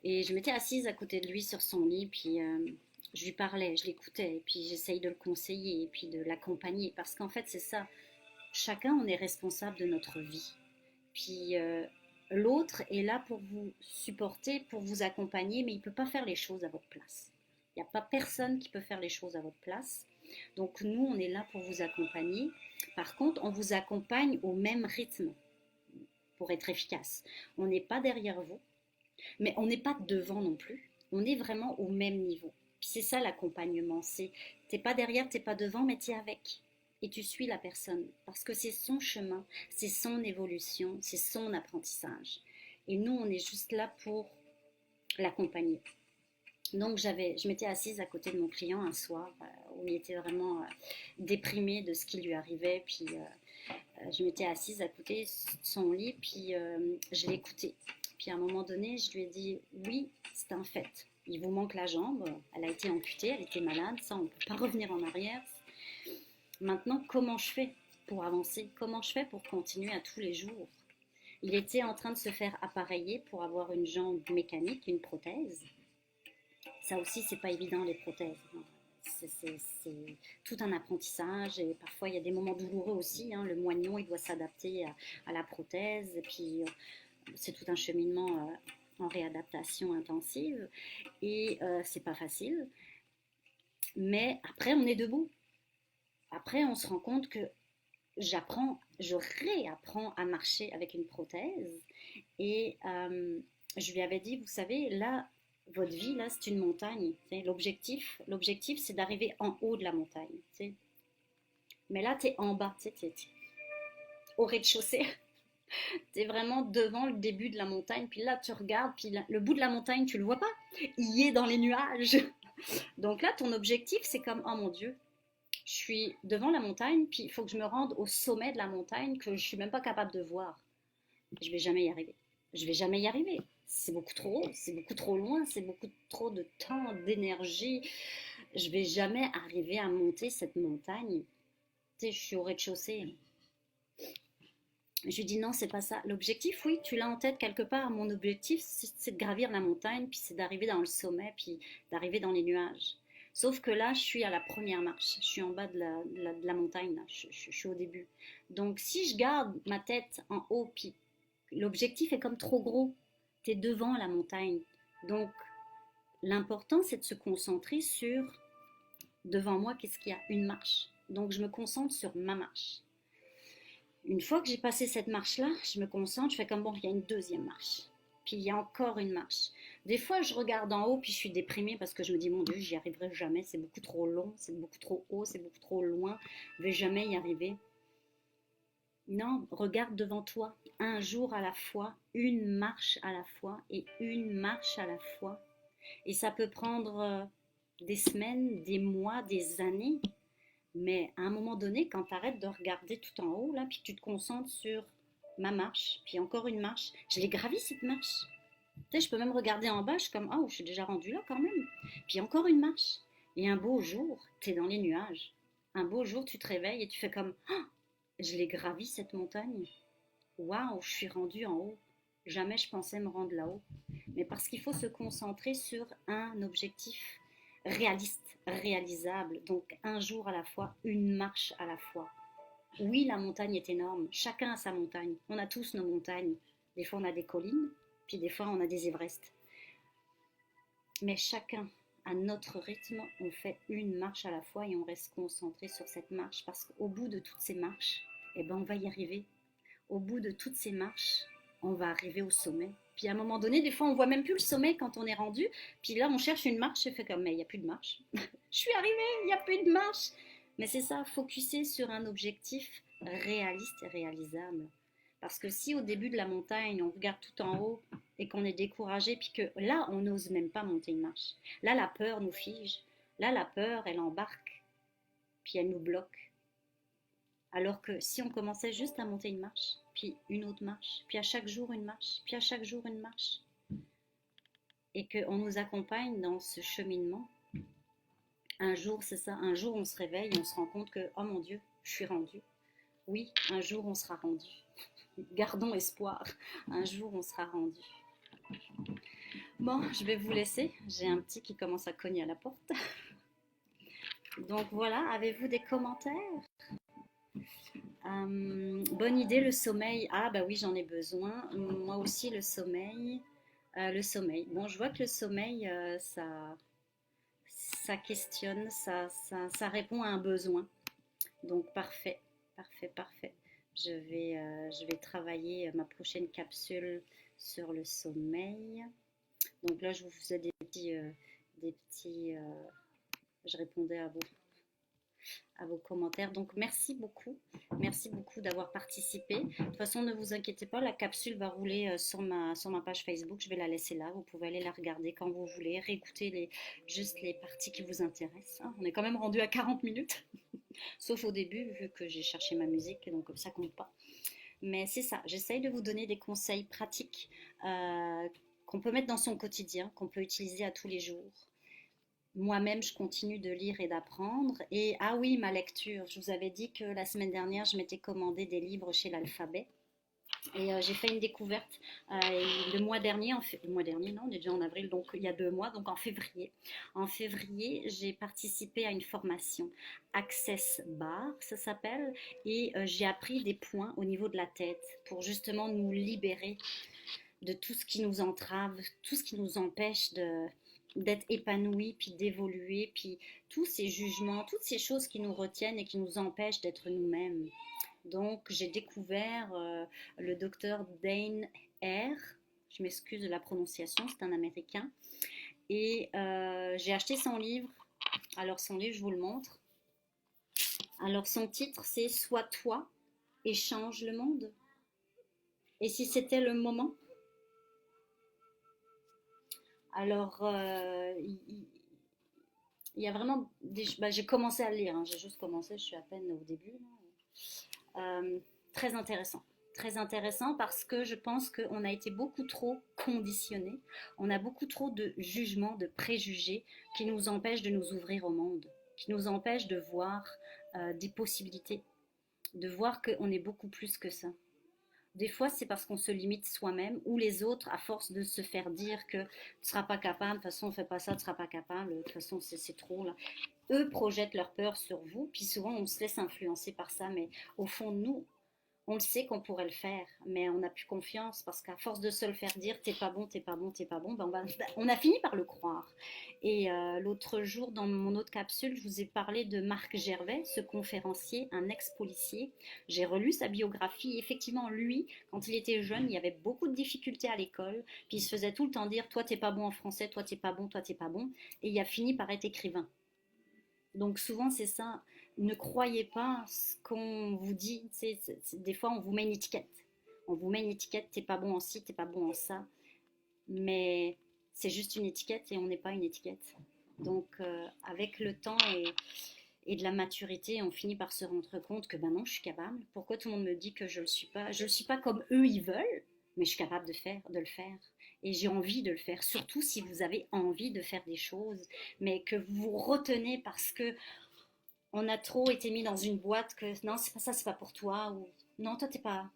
je m'étais assise à côté de lui sur son lit, puis je lui parlais, je l'écoutais, et puis j'essaye de le conseiller, et puis de l'accompagner, parce qu'en fait, c'est ça. Chacun, on est responsable de notre vie. Puis l'autre est là pour vous supporter, pour vous accompagner, mais il ne peut pas faire les choses à votre place. Il n'y a pas personne qui peut faire les choses à votre place. Donc nous, on est là pour vous accompagner. Par contre, on vous accompagne au même rythme pour être efficace. On n'est pas derrière vous, mais on n'est pas devant non plus. On est vraiment au même niveau. Puis c'est ça l'accompagnement. C'est t'es pas derrière, t'es pas devant, mais t'es avec. Et tu suis la personne. Parce que c'est son chemin, c'est son évolution, c'est son apprentissage. Et nous, on est juste là pour l'accompagner. Donc je m'étais assise à côté de mon client un soir où il était vraiment déprimé de ce qui lui arrivait. Puis je m'étais assise à côté de son lit, puis je l'écoutais. Puis à un moment donné, je lui ai dit, oui, c'est un fait. Il vous manque la jambe, elle a été amputée, elle était malade, ça on ne peut pas revenir en arrière. Maintenant, comment je fais pour avancer? Comment je fais pour continuer à tous les jours? Il était en train de se faire appareiller pour avoir une jambe mécanique, une prothèse. Ça aussi, c'est pas évident les prothèses. C'est tout un apprentissage et parfois il y a des moments douloureux aussi. Hein. Le moignon, il doit s'adapter à la prothèse et puis c'est tout un cheminement en réadaptation intensive et c'est pas facile. Mais après, on est debout. Après, on se rend compte que je réapprends à marcher avec une prothèse et je lui avais dit, vous savez, là, votre vie, là, c'est une montagne. L'objectif, c'est d'arriver en haut de la montagne. T'sais. Mais là, tu es en bas, t'es au rez-de-chaussée. Tu es vraiment devant le début de la montagne. Puis là, tu regardes, puis le bout de la montagne, tu le vois pas. Il est dans les nuages. Donc là, ton objectif, c'est comme, oh mon Dieu, je suis devant la montagne, puis il faut que je me rende au sommet de la montagne que je suis même pas capable de voir. Je vais jamais y arriver. Je vais jamais y arriver. C'est beaucoup trop haut, c'est beaucoup trop loin, c'est beaucoup trop de temps, d'énergie. Je vais jamais arriver à monter cette montagne. Tu sais, je suis au rez-de-chaussée. Je lui dis non, c'est pas ça. L'objectif, oui, tu l'as en tête quelque part. Mon objectif, c'est de gravir la montagne, puis c'est d'arriver dans le sommet, puis d'arriver dans les nuages. Sauf que là, je suis à la première marche. Je suis en bas de la montagne, là. Je suis au début. Donc, si je garde ma tête en haut, puis l'objectif est comme trop gros, tu es devant la montagne. Donc, l'important, c'est de se concentrer sur devant moi, qu'est-ce qu'il y a? Une marche. Donc, je me concentre sur ma marche. Une fois que j'ai passé cette marche-là, je me concentre, je fais comme bon, il y a une deuxième marche. Puis il y a encore une marche. Des fois, je regarde en haut, puis je suis déprimée parce que je me dis, mon Dieu, j'y arriverai jamais, c'est beaucoup trop long, c'est beaucoup trop haut, c'est beaucoup trop loin, je vais jamais y arriver. Non, regarde devant toi, un jour à la fois, une marche à la fois et une marche à la fois. Et ça peut prendre des semaines, des mois, des années. Mais à un moment donné, quand tu arrêtes de regarder tout en haut, là, puis que tu te concentres sur ma marche, puis encore une marche, je l'ai gravi cette marche. Tu sais, je peux même regarder en bas, je suis comme, oh, je suis déjà rendue là quand même. Puis encore une marche. Et un beau jour, tu es dans les nuages. Un beau jour, tu te réveilles et tu fais comme, oh, je l'ai gravi cette montagne. Waouh, je suis rendue en haut. Jamais je pensais me rendre là-haut. Mais parce qu'il faut se concentrer sur un objectif réaliste, réalisable. Donc un jour à la fois, une marche à la fois. Oui, la montagne est énorme. Chacun a sa montagne. On a tous nos montagnes. Des fois, on a des collines, puis des fois, on a des Everest. Mais chacun, à notre rythme, on fait une marche à la fois et on reste concentré sur cette marche parce qu'au bout de toutes ces marches, eh ben, on va y arriver. Au bout de toutes ces marches, on va arriver au sommet. Puis à un moment donné, des fois, on voit même plus le sommet quand on est rendu. Puis là, on cherche une marche et fait comme, mais il n'y a plus de marche. Je suis arrivée, il n'y a plus de marche. Mais c'est ça, focuser sur un objectif réaliste et réalisable. Parce que si au début de la montagne, on regarde tout en haut et qu'on est découragé, puis que là, on n'ose même pas monter une marche. Là, la peur nous fige. Là, la peur, elle embarque, puis elle nous bloque. Alors que si on commençait juste à monter une marche, puis une autre marche, puis à chaque jour une marche, puis à chaque jour une marche, et qu'on nous accompagne dans ce cheminement, un jour, c'est ça, un jour on se réveille et on se rend compte que, oh mon Dieu, je suis rendu. Oui, un jour on sera rendu. Gardons espoir, un jour on sera rendu. Bon, je vais vous laisser, j'ai un petit qui commence à cogner à la porte. Donc voilà, avez-vous des commentaires? Bonne idée, le sommeil. Ah bah oui, j'en ai besoin. Moi aussi, le sommeil. Le sommeil. Bon, je vois que le sommeil, ça questionne, ça répond à un besoin. Donc parfait, parfait, parfait. Je vais travailler ma prochaine capsule sur le sommeil. Donc là, je vous faisais des petits. Je répondais à vos commentaires. Donc merci beaucoup d'avoir participé. De toute façon, ne vous inquiétez pas, la capsule va rouler sur ma page Facebook. Je vais la laisser là. Vous pouvez aller la regarder quand vous voulez, réécouter juste les parties qui vous intéressent. On est quand même rendu à 40 minutes, sauf au début, vu que j'ai cherché ma musique, donc ça compte pas. Mais c'est ça, j'essaye de vous donner des conseils pratiques qu'on peut mettre dans son quotidien, qu'on peut utiliser à tous les jours. Moi-même, je continue de lire et d'apprendre. Et ah oui, ma lecture. Je vous avais dit que la semaine dernière, je m'étais commandé des livres chez l'Alphabet. Et j'ai fait une découverte le mois dernier, le mois dernier, non, on est déjà en avril, donc il y a 2 mois, donc en février. En février, j'ai participé à une formation Access Bar, ça s'appelle, et j'ai appris des points au niveau de la tête pour justement nous libérer de tout ce qui nous entrave, tout ce qui nous empêche d'être épanouis, puis d'évoluer, puis tous ces jugements, toutes ces choses qui nous retiennent et qui nous empêchent d'être nous-mêmes. Donc j'ai découvert le docteur Dane Eyre, je m'excuse de la prononciation, c'est un Américain, et j'ai acheté son livre. Alors son livre, je vous le montre. Alors son titre, c'est Sois toi et change le monde. Et si c'était le moment? Alors, il y a vraiment j'ai commencé à le lire, hein, j'ai juste commencé, je suis à peine au début. Euh, très intéressant. Très intéressant parce que je pense qu'on a été beaucoup trop conditionnés, on a beaucoup trop de jugements, de préjugés qui nous empêchent de nous ouvrir au monde, qui nous empêchent de voir des possibilités, de voir qu'on est beaucoup plus que ça. Des fois, c'est parce qu'on se limite soi-même ou les autres, à force de se faire dire que tu ne seras pas capable, de toute façon, on ne fait pas ça, tu ne seras pas capable, de toute façon, c'est trop là. Eux projettent leur peur sur vous, puis souvent, on se laisse influencer par ça, mais au fond, nous, on le sait qu'on pourrait le faire, mais on n'a plus confiance parce qu'à force de se le faire dire, t'es pas bon, t'es pas bon, t'es pas bon, ben on a fini par le croire. Et l'autre jour, dans mon autre capsule, je vous ai parlé de Marc Gervais, ce conférencier, un ex-policier. J'ai relu sa biographie. Effectivement, lui, quand il était jeune, il y avait beaucoup de difficultés à l'école, puis il se faisait tout le temps dire, toi t'es pas bon en français, toi t'es pas bon, toi t'es pas bon, et il a fini par être écrivain. Donc souvent c'est ça, ne croyez pas ce qu'on vous dit, des fois on vous met une étiquette. On vous met une étiquette, t'es pas bon en ci, t'es pas bon en ça, mais c'est juste une étiquette et on n'est pas une étiquette. Donc avec le temps et de la maturité, on finit par se rendre compte que ben non, je suis capable. Pourquoi tout le monde me dit que je le suis pas? Je le suis pas comme eux ils veulent, mais je suis capable de le faire. Et j'ai envie de le faire, surtout si vous avez envie de faire des choses, mais que vous vous retenez parce que on a trop été mis dans une boîte que non, c'est pas ça, c'est pas pour toi, ou non, toi, t'es pas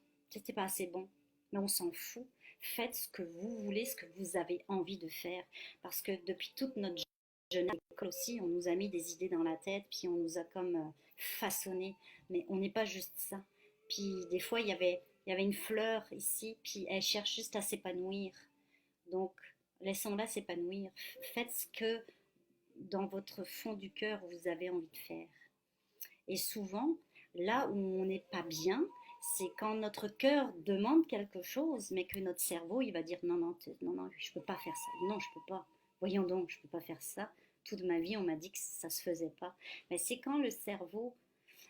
assez bon. Mais on s'en fout. Faites ce que vous voulez, ce que vous avez envie de faire. Parce que depuis toute notre jeune à l'école aussi, on nous a mis des idées dans la tête, puis on nous a comme façonné, mais on n'est pas juste ça. Puis des fois, il y avait une fleur ici, puis elle cherche juste à s'épanouir. Donc, laissons-la s'épanouir. Faites ce que dans votre fond du cœur vous avez envie de faire. Et souvent, là où on n'est pas bien, c'est quand notre cœur demande quelque chose, mais que notre cerveau, il va dire non, non, non, non, je peux pas faire ça. Non, je peux pas. Voyons donc, je peux pas faire ça. Toute ma vie, on m'a dit que ça se faisait pas. Mais c'est quand le cerveau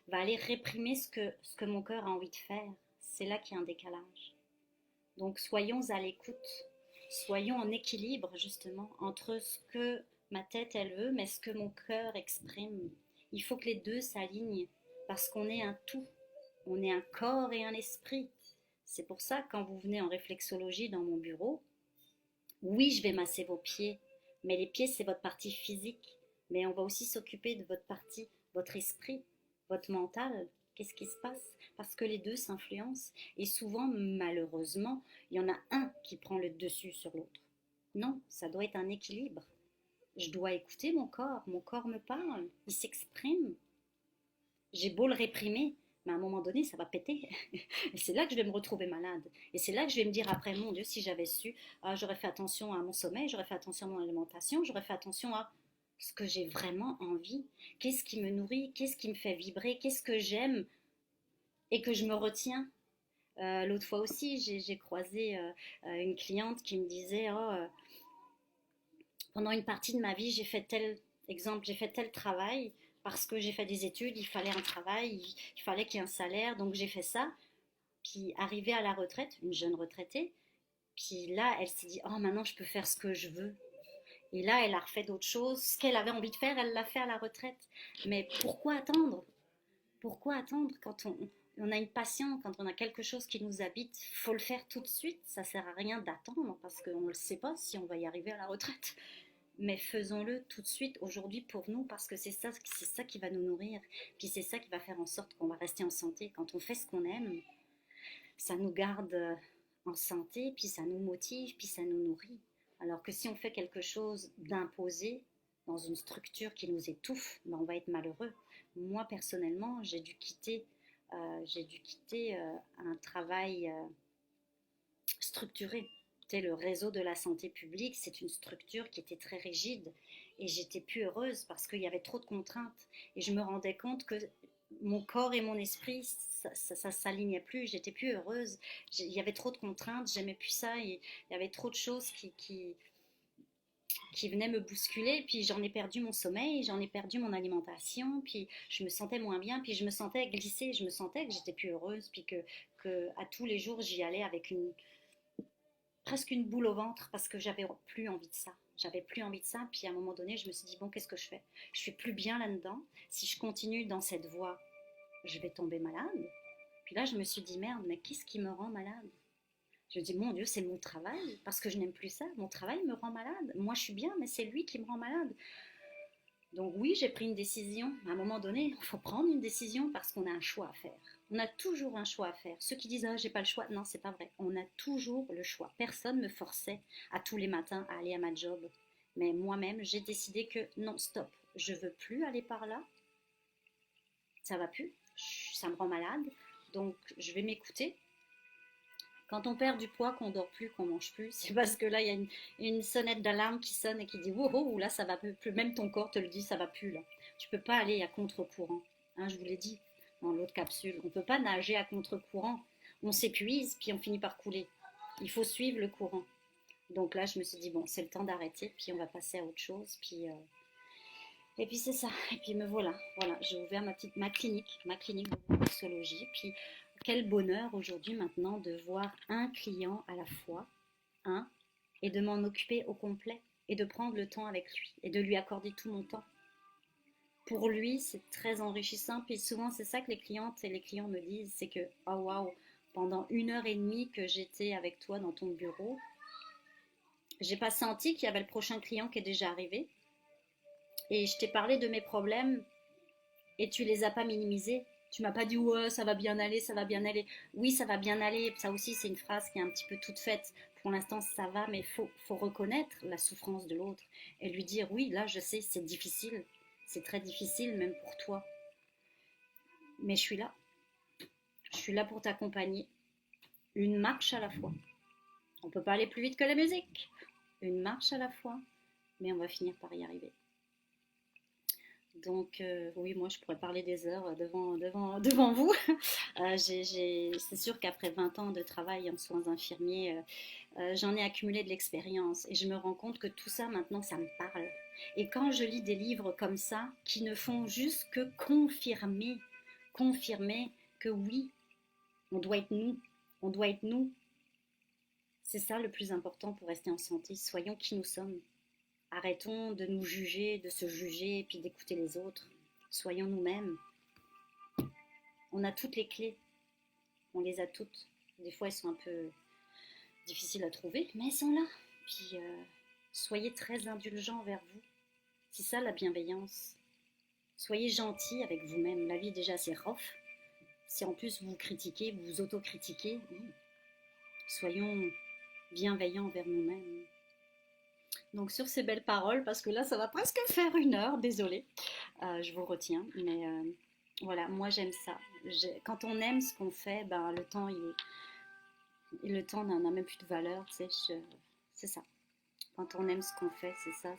va aller réprimer ce que mon cœur a envie de faire. C'est là qu'il y a un décalage. Donc soyons à l'écoute, soyons en équilibre justement entre ce que ma tête elle veut, mais ce que mon cœur exprime. Il faut que les deux s'alignent parce qu'on est un tout, on est un corps et un esprit. C'est pour ça que quand vous venez en réflexologie dans mon bureau, oui, je vais masser vos pieds, mais les pieds c'est votre partie physique, mais on va aussi s'occuper de votre partie, votre esprit, votre mental. Qu'est-ce qui se passe? Parce que les deux s'influencent et souvent, malheureusement, il y en a un qui prend le dessus sur l'autre. Non, ça doit être un équilibre. Je dois écouter mon corps me parle, il s'exprime. J'ai beau le réprimer, mais à un moment donné, ça va péter. Et c'est là que je vais me retrouver malade. Et c'est là que je vais me dire après, mon Dieu, si j'avais su, j'aurais fait attention à mon sommeil, j'aurais fait attention à mon alimentation, j'aurais fait attention à ce que j'ai vraiment envie. Qu'est-ce qui me nourrit? Qu'est-ce qui me fait vibrer? Qu'est-ce que j'aime et que je me retiens? L'autre fois aussi, j'ai croisé une cliente qui me disait, pendant une partie de ma vie, j'ai fait tel exemple, j'ai fait tel travail parce que j'ai fait des études, il fallait un travail, il fallait qu'il y ait un salaire, donc j'ai fait ça. Puis arrivée à la retraite, une jeune retraitée, puis là, elle s'est dit, oh, maintenant je peux faire ce que je veux. Et là, elle a refait d'autres choses. Ce qu'elle avait envie de faire, elle l'a fait à la retraite. Mais pourquoi attendre? Pourquoi attendre quand on a une passion, quand on a quelque chose qui nous habite? Il faut le faire tout de suite. Ça sert à rien d'attendre parce qu'on ne sait pas si on va y arriver à la retraite. Mais faisons-le tout de suite, aujourd'hui pour nous, parce que c'est ça qui va nous nourrir. Puis c'est ça qui va faire en sorte qu'on va rester en santé. Quand on fait ce qu'on aime, ça nous garde en santé, puis ça nous motive, puis ça nous nourrit. Alors que si on fait quelque chose d'imposé, dans une structure qui nous étouffe, ben on va être malheureux. Moi, personnellement, j'ai dû quitter un travail structuré. Le réseau de la santé publique, c'est une structure qui était très rigide et j'étais plus heureuse parce qu'il y avait trop de contraintes et je me rendais compte que mon corps et mon esprit, ça s'alignait plus, j'étais plus heureuse, il y avait trop de contraintes, j'aimais plus ça, il y avait trop de choses qui venaient me bousculer, puis j'en ai perdu mon sommeil, j'en ai perdu mon alimentation, puis je me sentais moins bien, puis je me sentais glissée, je me sentais que j'étais plus heureuse, puis que à tous les jours j'y allais avec presque une boule au ventre parce que j'avais plus envie de ça. J'avais plus envie de ça, puis à un moment donné, je me suis dit, bon, qu'est-ce que je fais? Je suis plus bien là-dedans. Si je continue dans cette voie, je vais tomber malade. Puis là, je me suis dit, merde, mais qu'est-ce qui me rend malade? Je me dis, mon Dieu, c'est mon travail, parce que je n'aime plus ça. Mon travail me rend malade. Moi, je suis bien, mais c'est lui qui me rend malade. Donc oui, j'ai pris une décision. À un moment donné, il faut prendre une décision parce qu'on a un choix à faire. On a toujours un choix à faire. Ceux qui disent j'ai pas le choix, non, c'est pas vrai. On a toujours le choix. Personne me forçait à tous les matins à aller à ma job. Mais moi-même, j'ai décidé que non, stop. Je veux plus aller par là. Ça va plus. Ça me rend malade. Donc je vais m'écouter. Quand on perd du poids, qu'on dort plus, qu'on mange plus, c'est parce que là, il y a une sonnette d'alarme qui sonne et qui dit wow, là, ça va plus. Même ton corps te le dit, ça va plus là. Tu peux pas aller à contre-courant. Hein, je vous l'ai dit dans l'autre capsule. On peut pas nager à contre-courant. On s'épuise, puis on finit par couler. Il faut suivre le courant. Donc là, je me suis dit bon, c'est le temps d'arrêter, puis on va passer à autre chose. Et puis c'est ça. Et puis me voilà. Voilà, j'ai ouvert ma clinique de réflexologie. Puis quel bonheur aujourd'hui maintenant de voir un client à la fois, et de m'en occuper au complet et de prendre le temps avec lui et de lui accorder tout mon temps. Pour lui, c'est très enrichissant. Puis souvent, c'est ça que les clientes et les clients me disent, c'est que oh waouh, pendant 1 heure et demie que j'étais avec toi dans ton bureau, j'ai pas senti qu'il y avait le prochain client qui est déjà arrivé. Et je t'ai parlé de mes problèmes et tu les as pas minimisés. Tu m'as pas dit ouais, ça va bien aller, ça va bien aller. Oui, ça va bien aller. Ça aussi, c'est une phrase qui est un petit peu toute faite Pour l'instant, ça va, mais faut reconnaître la souffrance de l'autre et lui dire, oui, là, je sais, c'est difficile, c'est très difficile, même pour toi, mais je suis là. Je suis là pour t'accompagner. Une marche à la fois. On ne peut pas aller plus vite que la musique. Une marche à la fois, mais on va finir par y arriver. Donc oui, moi je pourrais parler des heures devant vous. C'est sûr qu'après 20 ans de travail en soins infirmiers, j'en ai accumulé de l'expérience et je me rends compte que tout ça maintenant ça me parle. Et quand je lis des livres comme ça qui ne font juste que confirmer que oui, on doit être nous, on doit être nous. C'est ça le plus important pour rester en santé. Soyons qui nous sommes. Arrêtons de nous juger, de se juger et puis d'écouter les autres. Soyons nous-mêmes. On a toutes les clés. On les a toutes. Des fois, elles sont un peu difficiles à trouver, mais elles sont là. Puis, soyez très indulgents envers vous. C'est ça la bienveillance. Soyez gentils avec vous-même. La vie, déjà, c'est rough. Si en plus vous critiquez, vous vous autocritiquez, soyons bienveillants envers nous-mêmes. Donc sur ces belles paroles, parce que là ça va presque faire 1 heure, désolée, je vous retiens, mais voilà, moi j'aime ça. Quand on aime ce qu'on fait, ben, le temps n'a même plus de valeur, c'est ça. Quand on aime ce qu'on fait, c'est ça,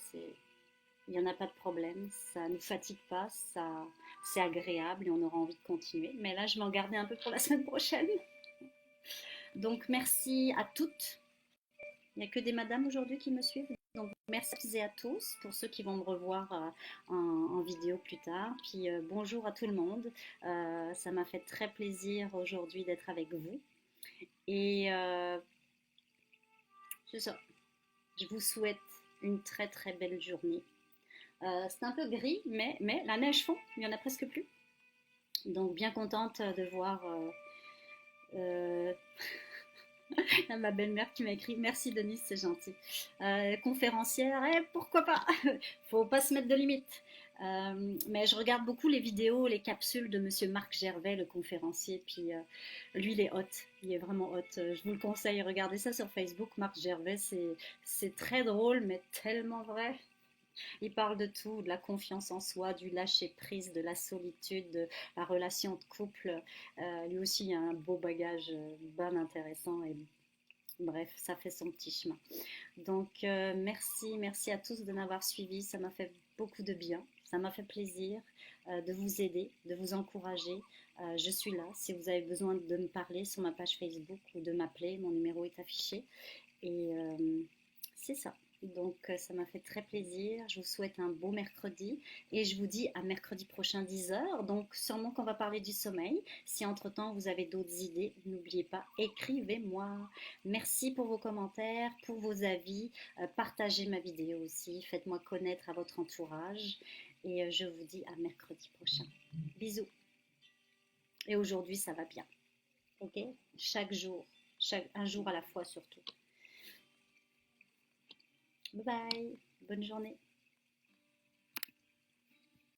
il n'y en a pas de problème, ça ne nous fatigue pas, c'est agréable et on aura envie de continuer. Mais là je vais en garder un peu pour la semaine prochaine. Donc merci à toutes. Il n'y a que des madames aujourd'hui qui me suivent. Donc merci à tous pour ceux qui vont me revoir en vidéo plus tard. Puis bonjour à tout le monde. Ça m'a fait très plaisir aujourd'hui d'être avec vous. Et c'est ça. Je vous souhaite une très très belle journée. C'est un peu gris, mais la neige fond. Il n'y en a presque plus. Donc bien contente de voir... ma belle-mère qui m'a écrit merci Denise, c'est gentil. Conférencière, pourquoi pas. Faut pas se mettre de limites. Mais je regarde beaucoup les vidéos, les capsules de monsieur Marc Gervais, le conférencier. Puis lui, il est hot, il est vraiment hot. Je vous le conseille, regardez ça sur Facebook. Marc Gervais, c'est très drôle, mais tellement vrai. Il parle de tout, de la confiance en soi, du lâcher-prise, de la solitude, de la relation de couple. Lui aussi, il a un beau bagage bien intéressant et bref, ça fait son petit chemin. Donc, merci à tous de m'avoir suivi. Ça m'a fait beaucoup de bien. Ça m'a fait plaisir de vous aider, de vous encourager. Je suis là. Si vous avez besoin de me parler sur ma page Facebook ou de m'appeler, mon numéro est affiché. Et c'est ça. Donc ça m'a fait très plaisir, je vous souhaite un beau mercredi et je vous dis à mercredi prochain 10h, donc sûrement qu'on va parler du sommeil. Si entre-temps vous avez d'autres idées, n'oubliez pas, écrivez-moi. Merci pour vos commentaires, pour vos avis, partagez ma vidéo aussi, faites-moi connaître à votre entourage et je vous dis à mercredi prochain. Bisous. Et aujourd'hui ça va bien, ok? Chaque jour, un jour à la fois surtout. Bye bye, bonne journée.